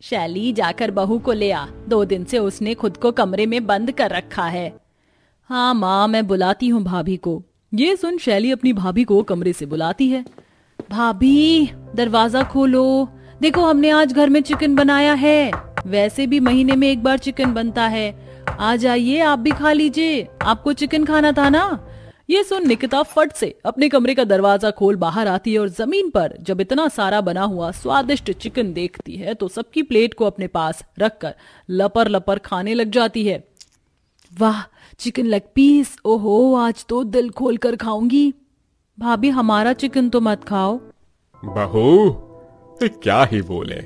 शैली जाकर बहू को ले आ, 2 दिन से उसने खुद को कमरे में बंद कर रखा है। हाँ माँ, मैं बुलाती हूँ भाभी को। ये सुन शैली अपनी भाभी को कमरे से बुलाती है। भाभी दरवाजा खोलो, देखो हमने आज घर में चिकन बनाया है। वैसे भी महीने में 1 बार चिकन बनता है, आ जाइए आप भी खा लीजिए, आपको चिकन खाना था ना। ये सुन निकिता फट से अपने कमरे का दरवाजा खोल बाहर आती है और जमीन पर जब इतना सारा बना हुआ स्वादिष्ट चिकन देखती है तो सबकी प्लेट को अपने पास रखकर लपर लपर खाने लग जाती है। वाह, चिकन लेग पीस, ओहो आज तो दिल खोल कर खाऊंगी। भाभी हमारा चिकन तो मत खाओ। बहू क्या ही बोले,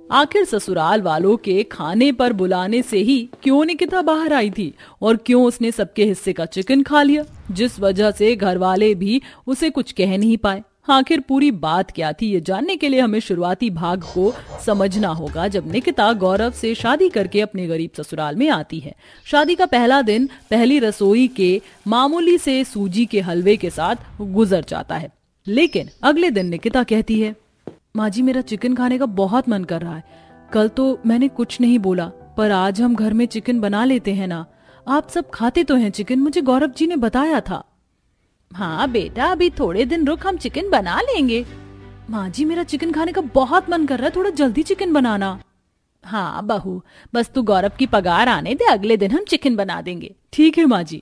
आखिर ससुराल वालों के खाने पर बुलाने से ही क्यों निकिता बाहर आई थी और क्यों उसने सबके हिस्से का चिकन खा लिया, जिस वजह से घर वाले भी उसे कुछ कह नहीं पाए। आखिर पूरी बात क्या थी, ये जानने के लिए हमें शुरुआती भाग को समझना होगा जब निकिता गौरव से शादी करके अपने गरीब ससुराल में आती है। शादी का पहला दिन पहली रसोई के मामूली से सूजी के हलवे के साथ गुजर जाता है, लेकिन अगले दिन निकिता कहती है, माँ जी मेरा चिकन खाने का बहुत मन कर रहा है। कल तो मैंने कुछ नहीं बोला, पर आज हम घर में चिकन बना लेते हैं ना। आप सब खाते तो हैं चिकन, मुझे गौरव जी ने बताया था। हाँ बेटा, अभी थोड़े दिन रुक, हम चिकन बना लेंगे। माँ जी मेरा चिकन खाने का बहुत मन कर रहा है, थोड़ा जल्दी चिकन बनाना। हाँ बहू, बस तू गौरव की पगार आने दे, अगले दिन हम चिकन बना देंगे। ठीक है माँ जी।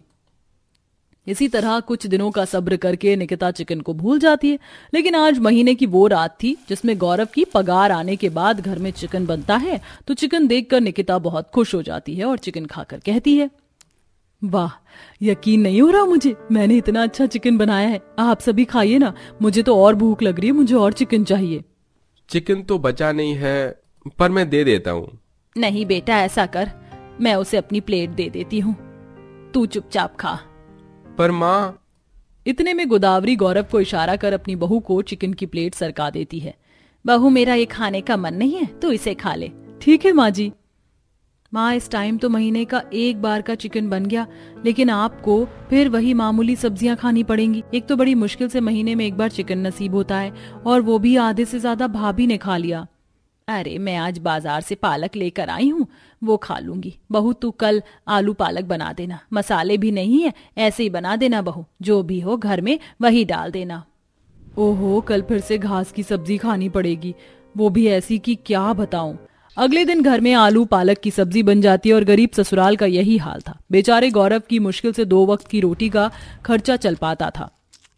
इसी तरह कुछ दिनों का सब्र करके निकिता चिकन को भूल जाती है, लेकिन आज महीने की वो रात थी जिसमें गौरव की पगार आने के बाद घर में चिकन बनता है। तो चिकन देखकर निकिता बहुत खुश हो जाती है और चिकन खाकर कहती है, वाह यकीन नहीं हो रहा मुझे, मैंने इतना अच्छा चिकन बनाया है। आप सभी खाइए ना, मुझे तो और भूख लग रही है, मुझे और चिकन चाहिए। चिकन तो बचा नहीं है, पर मैं दे देता हूँ। नहीं बेटा, ऐसा कर, मैं उसे अपनी प्लेट दे देती हूँ, तू चुपचाप खा। पर माँ। इतने में गोदावरी गौरव को इशारा कर अपनी बहू को चिकन की प्लेट सरका देती है। बहू मेरा ये खाने का मन नहीं है, तू इसे खा ले। ठीक है माँ जी। माँ इस टाइम तो महीने का 1 बार का चिकन बन गया, लेकिन आपको फिर वही मामूली सब्जियां खानी पड़ेंगी। एक तो बड़ी मुश्किल से महीने में 1 बार चिकन नसीब होता है और वो भी आधे से ज्यादा भाभी ने खा लिया। अरे मैं आज बाजार से पालक लेकर आई हूँ, वो खा लूंगी। बहू तू कल आलू पालक बना देना, मसाले भी नहीं है, ऐसे ही बना देना बहू, जो भी हो घर में वही डाल देना। ओहो, कल फिर से घास की सब्जी खानी पड़ेगी, वो भी ऐसी कि क्या बताऊं। अगले दिन घर में आलू पालक की सब्जी बन जाती है और गरीब ससुराल का यही हाल था। बेचारे गौरव की मुश्किल से 2 वक्त की रोटी का खर्चा चल पाता था।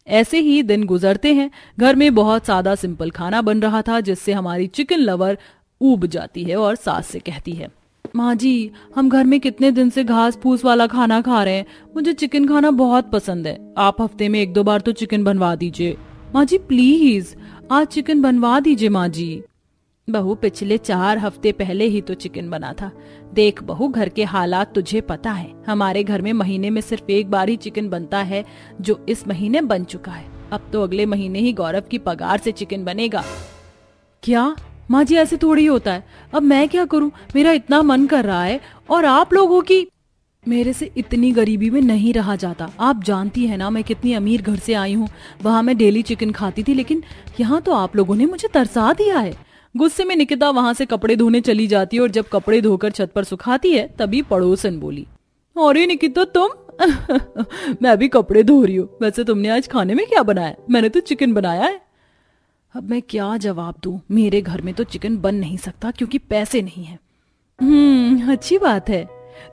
ऐसे ही दिन गुजरते हैं। घर में बहुत सादा सिंपल खाना बन रहा था, जिससे हमारी चिकन लवर ऊब जाती है और सास से कहती है, माँ जी हम घर में कितने दिन से घास फूस वाला खाना खा रहे हैं, मुझे चिकन खाना बहुत पसंद है। आप हफ्ते में 1-2 बार तो चिकन बनवा दीजिए। माँ जी प्लीज आज चिकन बनवा दीजिए माँ जी। बहू पिछले 4 हफ्ते पहले ही तो चिकन बना था। देख बहू, घर के हालात तुझे पता है, हमारे घर में महीने में सिर्फ 1 बार ही चिकन बनता है, जो इस महीने बन चुका है। अब तो अगले महीने ही गौरव की पगार से चिकन बनेगा। क्या माँ जी, ऐसे थोड़ी होता है। अब मैं क्या करूँ, मेरा इतना मन कर रहा है और आप लोगों की। मेरे से इतनी गरीबी में नहीं रहा जाता। आप जानती है ना मैं कितनी अमीर घर से आई हूँ, वहाँ मैं डेली चिकन खाती थी, लेकिन यहाँ तो आप लोगों ने मुझे तरसा दिया है। गुस्से में निकिता वहां से कपड़े धोने चली जाती है और जब कपड़े धोकर छत पर सुखाती है तभी पड़ोसन बोली, अरे निकिता तुम मैं भी कपड़े धो रही हूँ। वैसे तुमने आज खाने में क्या बनाया? मैंने तो चिकन बनाया है। अब मैं क्या जवाब दूं, मेरे घर में तो चिकन बन नहीं सकता क्योंकि पैसे नहीं है। अच्छी बात है।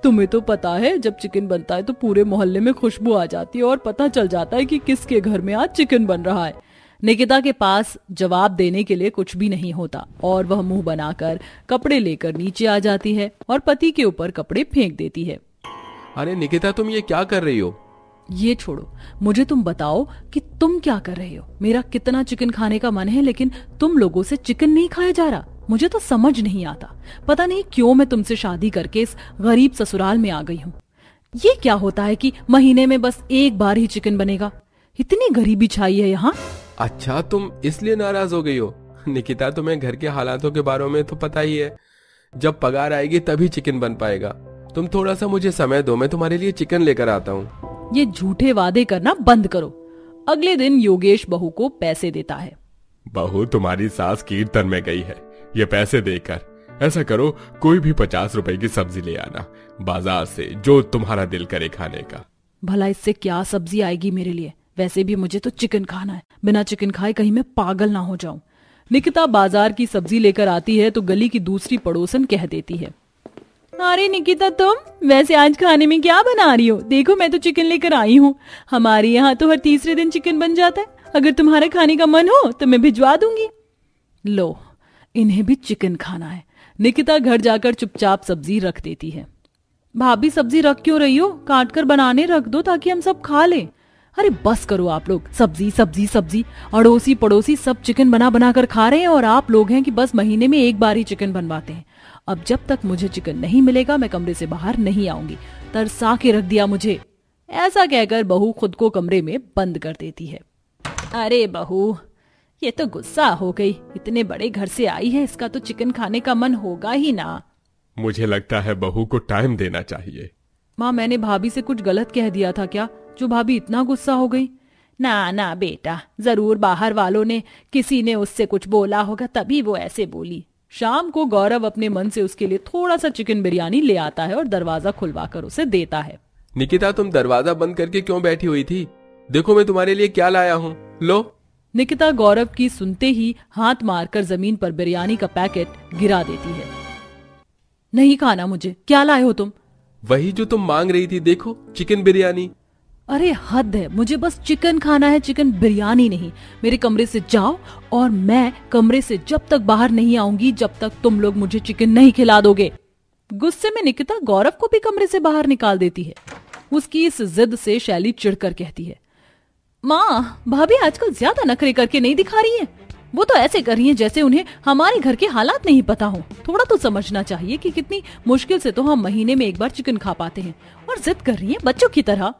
तुम्हें तो पता है जब चिकन बनता है तो पूरे मोहल्ले में खुशबू आ जाती है और पता चल जाता है कि किसके घर में आज चिकन बन रहा है। निकिता के पास जवाब देने के लिए कुछ भी नहीं होता और वह मुंह बनाकर कपड़े लेकर नीचे आ जाती है और पति के ऊपर कपड़े फेंक देती है। अरे निकिता तुम ये क्या कर रही हो? ये छोड़ो, मुझे तुम बताओ कि तुम क्या कर रहे हो। मेरा कितना चिकन खाने का मन है, लेकिन तुम लोगों से चिकन नहीं खाया जा रहा। मुझे तो समझ नहीं आता, पता नहीं क्यों मैं तुमसे शादी करके इस गरीब ससुराल में आ गई हूँ। ये क्या होता है कि महीने में बस 1 बार ही चिकन बनेगा? इतनी गरीबी छाई है यहाँ। अच्छा तुम इसलिए नाराज हो गई हो? निकिता तुम्हें घर के हालातों के बारे में तो पता ही है, जब पगार आएगी तभी चिकन बन पाएगा। तुम थोड़ा सा मुझे समय दो, मैं तुम्हारे लिए चिकन लेकर आता हूँ। ये झूठे वादे करना बंद करो। अगले दिन योगेश बहू को पैसे देता है। बहू तुम्हारी सास कीर्तन में गई है, ये पैसे देकर ऐसा करो, कोई भी 50 रुपए की सब्जी ले आना बाजार से, जो तुम्हारा दिल करे खाने का। भला इससे क्या सब्जी आएगी मेरे लिए? वैसे भी मुझे तो चिकन खाना है, बिना चिकन खाए कहीं मैं पागल ना हो जाऊं। निकिता बाजार की सब्जी लेकर आती है तो गली की दूसरी पड़ोसन कह देती है, अरे निकिता, तुम वैसे आज खाने में क्या बना रही हो? देखो मैं तो चिकन लेकर आई हूँ। हमारे यहाँ तो हर तीसरे दिन चिकन बन जाता है। अगर तुम्हारे खाने का मन हो तो मैं भिजवा दूंगी। लो, इन्हें भी चिकन खाना है। निकिता घर जाकर चुपचाप सब्जी रख देती है। भाभी सब्जी रख क्यों रही हो? काट कर बनाने रख दो ताकि हम सब खा लें। अरे बस करो आप लोग, सब्जी सब्जी सब्जी। अड़ोसी पड़ोसी सब चिकन बना बना कर खा रहे हैं और आप लोग हैं कि बस महीने में एक बार ही चिकन बनवाते हैं। अब जब तक मुझे चिकन नहीं मिलेगा मैं कमरे से बाहर नहीं आऊंगी। तरसा के रख दिया मुझे। ऐसा कहकर बहू खुद को कमरे में बंद कर देती है। अरे बहू, ये तो गुस्सा हो गई। इतने बड़े घर से आई है, इसका तो चिकन खाने का मन होगा ही ना। मुझे लगता है बहू को टाइम देना चाहिए। माँ, मैंने भाभी से कुछ गलत कह दिया था क्या, जो भाभी इतना गुस्सा हो गई? ना ना बेटा, जरूर बाहर वालों ने, किसी ने उससे कुछ बोला होगा तभी वो ऐसे बोली। शाम को गौरव अपने मन से उसके लिए थोड़ा सा चिकन बिरयानी ले आता है और दरवाजा खुलवाकर उसे देता है। निकिता, तुम दरवाजा बंद करके क्यों बैठी हुई थी? देखो मैं तुम्हारे लिए क्या लाया हूँ, लो। निकिता गौरव की सुनते ही हाथ मारकर जमीन पर बिरयानी का पैकेट गिरा देती है। नहीं खाना मुझे। क्या लाए हो तुम? वही जो तुम मांग रही थी, देखो चिकन बिरयानी। अरे हद है, मुझे बस चिकन खाना है, चिकन बिरयानी नहीं। मेरे कमरे से जाओ और मैं कमरे से जब तक बाहर नहीं आऊंगी जब तक तुम लोग मुझे चिकन नहीं खिला दोगे। गुस्से में निकिता गौरव को भी कमरे से बाहर निकाल देती है। उसकी इस जिद से शैली चिढ़कर कहती है, माँ, भाभी आजकल ज्यादा नखरे करके नहीं दिखा रही है। वो तो ऐसे कर रही है जैसे उन्हें हमारे घर के हालात नहीं पता हो। थोड़ा तो समझना चाहिए कि कितनी मुश्किल से तो हम महीने में एक बार चिकन खा पाते हैं, और जिद कर रही है बच्चों की तरह।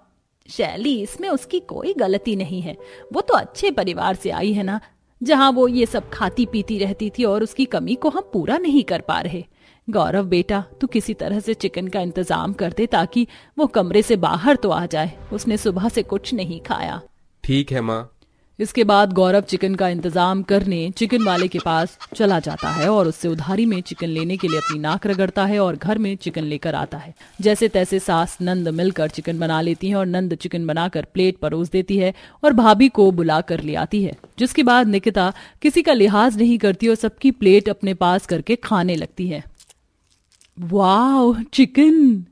शैली, इसमें उसकी कोई गलती नहीं है। वो तो अच्छे परिवार से आई है ना, जहाँ वो ये सब खाती पीती रहती थी और उसकी कमी को हम पूरा नहीं कर पा रहे। गौरव बेटा, तू किसी तरह से चिकन का इंतजाम कर दे ताकि वो कमरे से बाहर तो आ जाए। उसने सुबह से कुछ नहीं खाया। ठीक है माँ। इसके बाद गौरव चिकन का इंतजाम करने चिकन वाले के पास चला जाता है और उससे उधारी में चिकन लेने के लिए अपनी नाक रगड़ता है और घर में चिकन लेकर आता है। जैसे तैसे सास नंद मिलकर चिकन बना लेती हैं और नंद चिकन बनाकर प्लेट परोस देती है और भाभी को बुला कर ले आती है। जिसके बाद निकिता किसी का लिहाज नहीं करती और सबकी प्लेट अपने पास करके खाने लगती है। वाह, चिकन!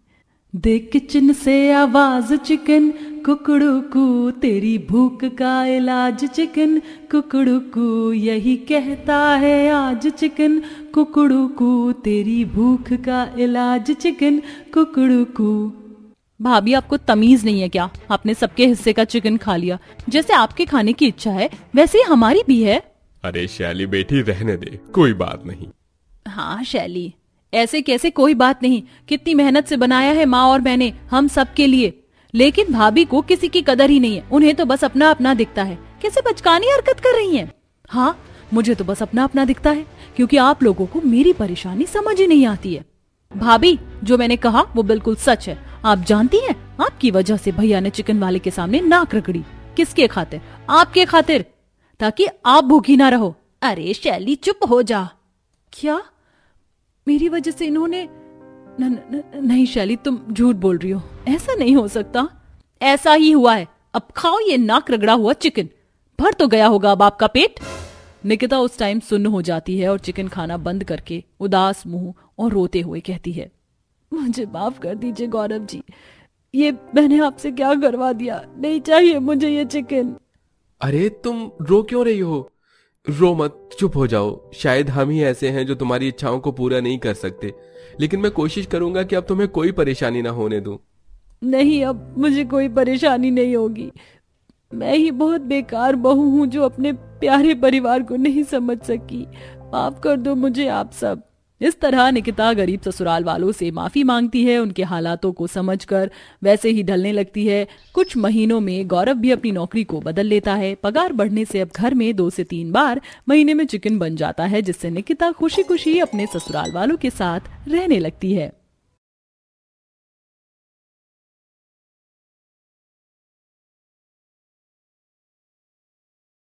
देख किचन से आवाज चिकन, कुकड़ू कू तेरी भूख का इलाज चिकन, कुकड़ू कू यही कहता है आज चिकन, कुकड़ू कू तेरी भूख का इलाज चिकन, कुकड़ू कू। भाभी, आपको तमीज नहीं है क्या? आपने सबके हिस्से का चिकन खा लिया। जैसे आपके खाने की इच्छा है वैसे ही हमारी भी है। अरे शैली बेटी, रहने दे, कोई बात नहीं। हाँ शैली, ऐसे कैसे कोई बात नहीं? कितनी मेहनत से बनाया है माँ और मैंने हम सब के लिए। लेकिन भाभी को किसी की कदर ही नहीं है, उन्हें तो बस अपना अपना दिखता है। कैसे बचकानी हरकत कर रही हैं? हाँ, मुझे तो बस अपना अपना दिखता है क्योंकि आप लोगों को मेरी परेशानी समझ ही नहीं आती है। भाभी, जो मैंने कहा वो बिल्कुल सच है। आप जानती हैं, आपकी वजह से भैया ने चिकन वाले के सामने नाक रगड़ी। किसके खातिर? आपके खातिर, ताकि आप भूखी ना रहो। अरे शैली, चुप हो जा। क्या मेरी वजह से इन्होंने? नहीं शैली, तुम झूठ बोल रही हो। ऐसा नहीं हो सकता। ऐसा ही हुआ है। अब खाओ ये नाक रगड़ा हुआ चिकन। भर तो गया होगा अब आपका पेट। निकिता उस टाइम सुन्न हो जाती है और चिकन खाना बंद करके उदास मुंह और रोते हुए कहती है, मुझे माफ कर दीजिए गौरव जी, ये मैंने आपसे क्या करवा दिया। नहीं चाहिए मुझे ये चिकन। अरे तुम रो क्यों रही हो? रो मत, चुप हो जाओ। शायद हम ही ऐसे हैं जो तुम्हारी इच्छाओं को पूरा नहीं कर सकते, लेकिन मैं कोशिश करूंगा कि अब तुम्हें कोई परेशानी ना होने दूं। नहीं, अब मुझे कोई परेशानी नहीं होगी। मैं ही बहुत बेकार बहू हूँ जो अपने प्यारे परिवार को नहीं समझ सकी। माफ कर दो मुझे आप सब। इस तरह निकिता गरीब ससुराल वालों से माफी मांगती है। उनके हालातों को समझकर वैसे ही ढलने लगती है। कुछ महीनों में गौरव भी अपनी नौकरी को बदल लेता है। पगार बढ़ने से अब घर में 2 से 3 बार महीने में चिकन बन जाता है, जिससे निकिता खुशी खुशी अपने ससुराल वालों के साथ रहने लगती है।